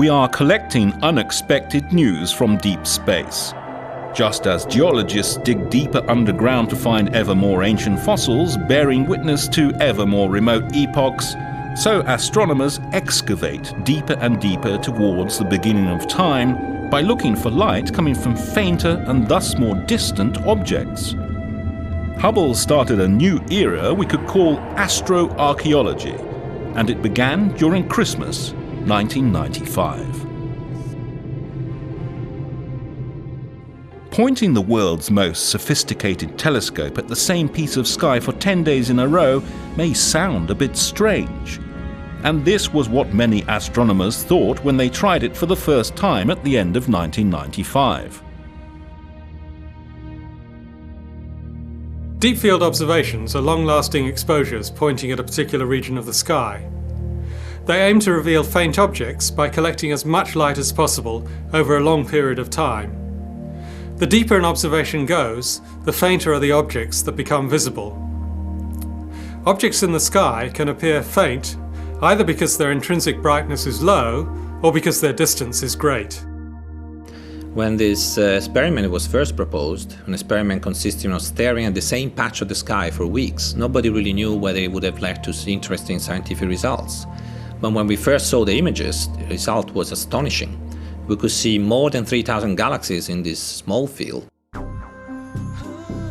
we are collecting unexpected news from deep space. Just as geologists dig deeper underground to find ever more ancient fossils bearing witness to ever more remote epochs, so astronomers excavate deeper and deeper towards the beginning of time by looking for light coming from fainter and thus more distant objects. Hubble started a new era we could call astroarchaeology, and it began during Christmas 1995. Pointing the world's most sophisticated telescope at the same piece of sky for 10 days in a row may sound a bit strange. And this was what many astronomers thought when they tried it for the first time at the end of 1995. Deep field observations are long-lasting exposures pointing at a particular region of the sky. They aim to reveal faint objects by collecting as much light as possible over a long period of time. The deeper an observation goes, the fainter are the objects that become visible. Objects in the sky can appear faint either because their intrinsic brightness is low or because their distance is great. When this experiment was first proposed, an experiment consisting of staring at the same patch of the sky for weeks, nobody really knew whether it would have led to interesting scientific results. But when we first saw the images, the result was astonishing. We could see more than 3,000 galaxies in this small field.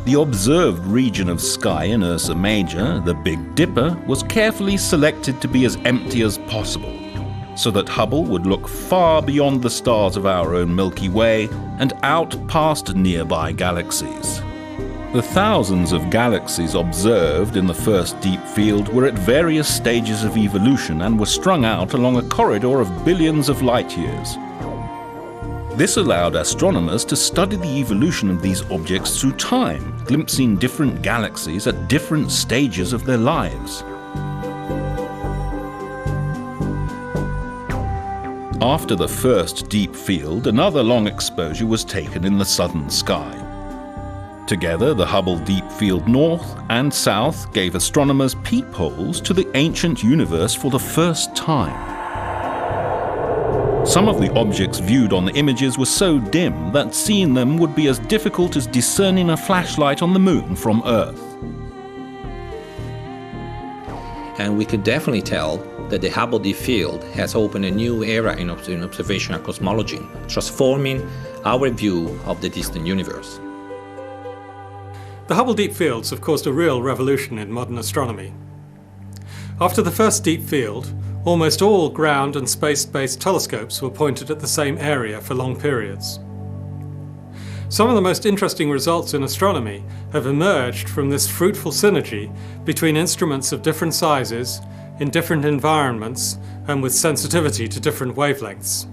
The observed region of sky in Ursa Major, the Big Dipper, was carefully selected to be as empty as possible, so that Hubble would look far beyond the stars of our own Milky Way and out past nearby galaxies. The thousands of galaxies observed in the first deep field were at various stages of evolution and were strung out along a corridor of billions of light years. This allowed astronomers to study the evolution of these objects through time, glimpsing different galaxies at different stages of their lives. After the first deep field, another long exposure was taken in the southern sky. Together, the Hubble Deep Field North and South gave astronomers peepholes to the ancient universe for the first time. Some of the objects viewed on the images were so dim that seeing them would be as difficult as discerning a flashlight on the moon from Earth. And we could definitely tell that the Hubble Deep Field has opened a new era in observational cosmology, transforming our view of the distant universe. The Hubble Deep Fields have caused a real revolution in modern astronomy. After the first deep field, almost all ground and space-based telescopes were pointed at the same area for long periods. Some of the most interesting results in astronomy have emerged from this fruitful synergy between instruments of different sizes, in different environments, and with sensitivity to different wavelengths.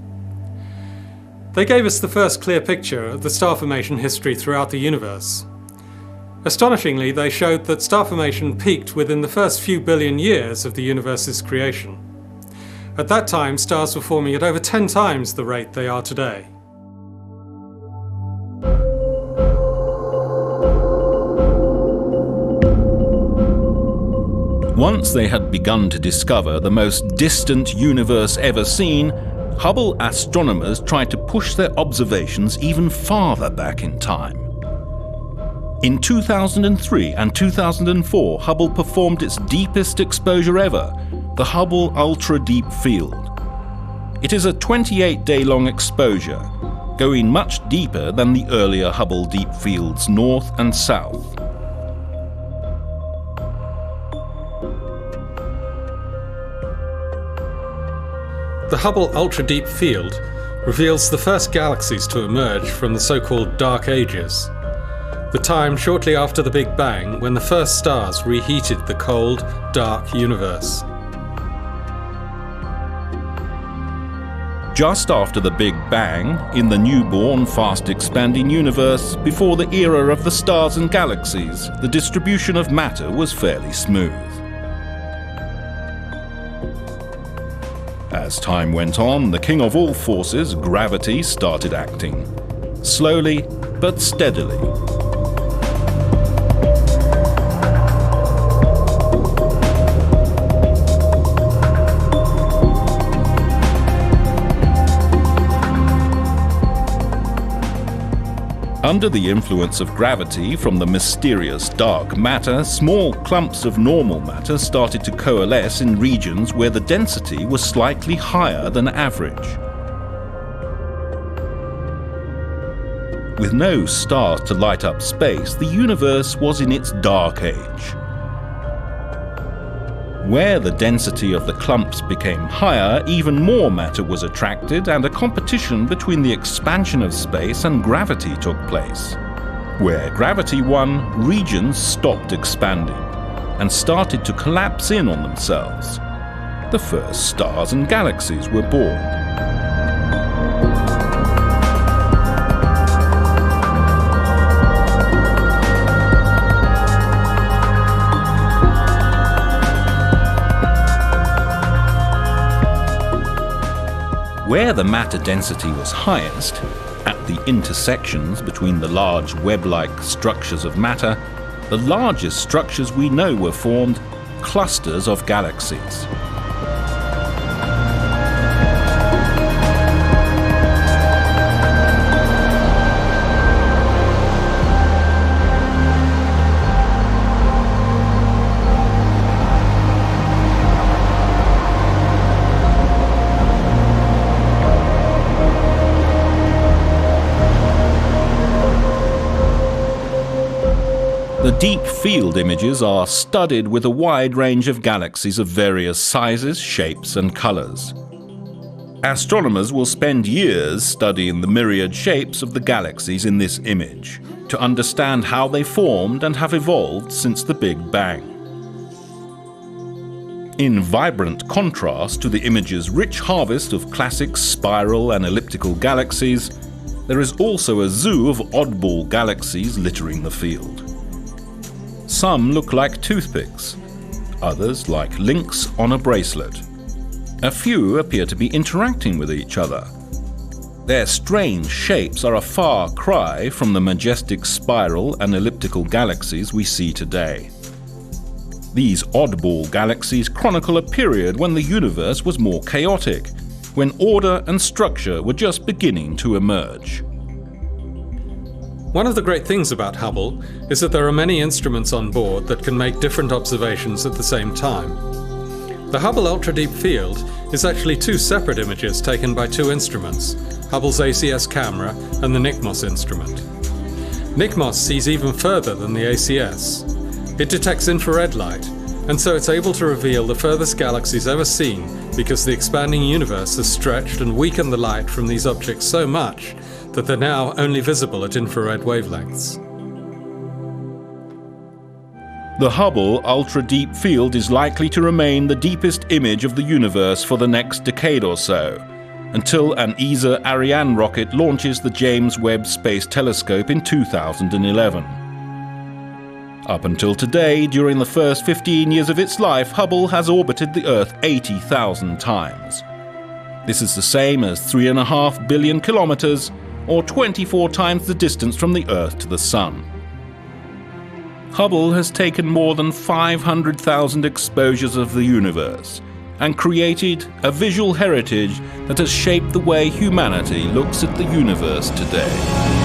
They gave us the first clear picture of the star formation history throughout the universe. Astonishingly, they showed that star formation peaked within the first few billion years of the universe's creation. At that time, stars were forming at over 10 times the rate they are today. Once they had begun to discover the most distant universe ever seen, Hubble astronomers tried to push their observations even farther back in time. In 2003 and 2004, Hubble performed its deepest exposure ever, the Hubble Ultra Deep Field. It is a 28-day-long exposure, going much deeper than the earlier Hubble Deep Fields North and South. The Hubble Ultra Deep Field reveals the first galaxies to emerge from the so-called Dark Ages, the time shortly after the Big Bang when the first stars reheated the cold, dark universe. Just after the Big Bang, in the newborn, fast-expanding universe, before the era of the stars and galaxies, the distribution of matter was fairly smooth. As time went on, the king of all forces, gravity, started acting. Slowly but steadily. Under the influence of gravity from the mysterious dark matter, small clumps of normal matter started to coalesce in regions where the density was slightly higher than average. With no stars to light up space, the universe was in its dark age. Where the density of the clumps became higher, even more matter was attracted, and a competition between the expansion of space and gravity took place. Where gravity won, regions stopped expanding and started to collapse in on themselves. The first stars and galaxies were born. Where the matter density was highest, at the intersections between the large web-like structures of matter, the largest structures we know were formed, clusters of galaxies. The deep field images are studded with a wide range of galaxies of various sizes, shapes, and colors. Astronomers will spend years studying the myriad shapes of the galaxies in this image to understand how they formed and have evolved since the Big Bang. In vibrant contrast to the image's rich harvest of classic spiral and elliptical galaxies, there is also a zoo of oddball galaxies littering the field. Some look like toothpicks, others like links on a bracelet. A few appear to be interacting with each other. Their strange shapes are a far cry from the majestic spiral and elliptical galaxies we see today. These oddball galaxies chronicle a period when the universe was more chaotic, when order and structure were just beginning to emerge. One of the great things about Hubble is that there are many instruments on board that can make different observations at the same time. The Hubble Ultra Deep Field is actually two separate images taken by two instruments, Hubble's ACS camera and the NICMOS instrument. NICMOS sees even further than the ACS. It detects infrared light, and so it's able to reveal the furthest galaxies ever seen because the expanding universe has stretched and weakened the light from these objects so much that they're now only visible at infrared wavelengths. The Hubble Ultra Deep Field is likely to remain the deepest image of the universe for the next decade or so, until an ESA Ariane rocket launches the James Webb Space Telescope in 2011. Up until today, during the first 15 years of its life, Hubble has orbited the Earth 80,000 times. This is the same as 3.5 billion kilometers, or 24 times the distance from the Earth to the Sun. Hubble has taken more than 500,000 exposures of the universe and created a visual heritage that has shaped the way humanity looks at the universe today.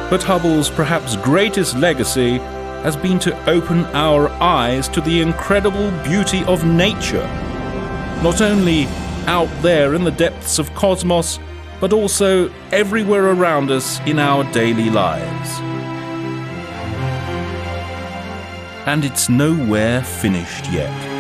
But Hubble's perhaps greatest legacy has been to open our eyes to the incredible beauty of nature, not only out there in the depths of cosmos, but also everywhere around us in our daily lives. And it's nowhere finished yet.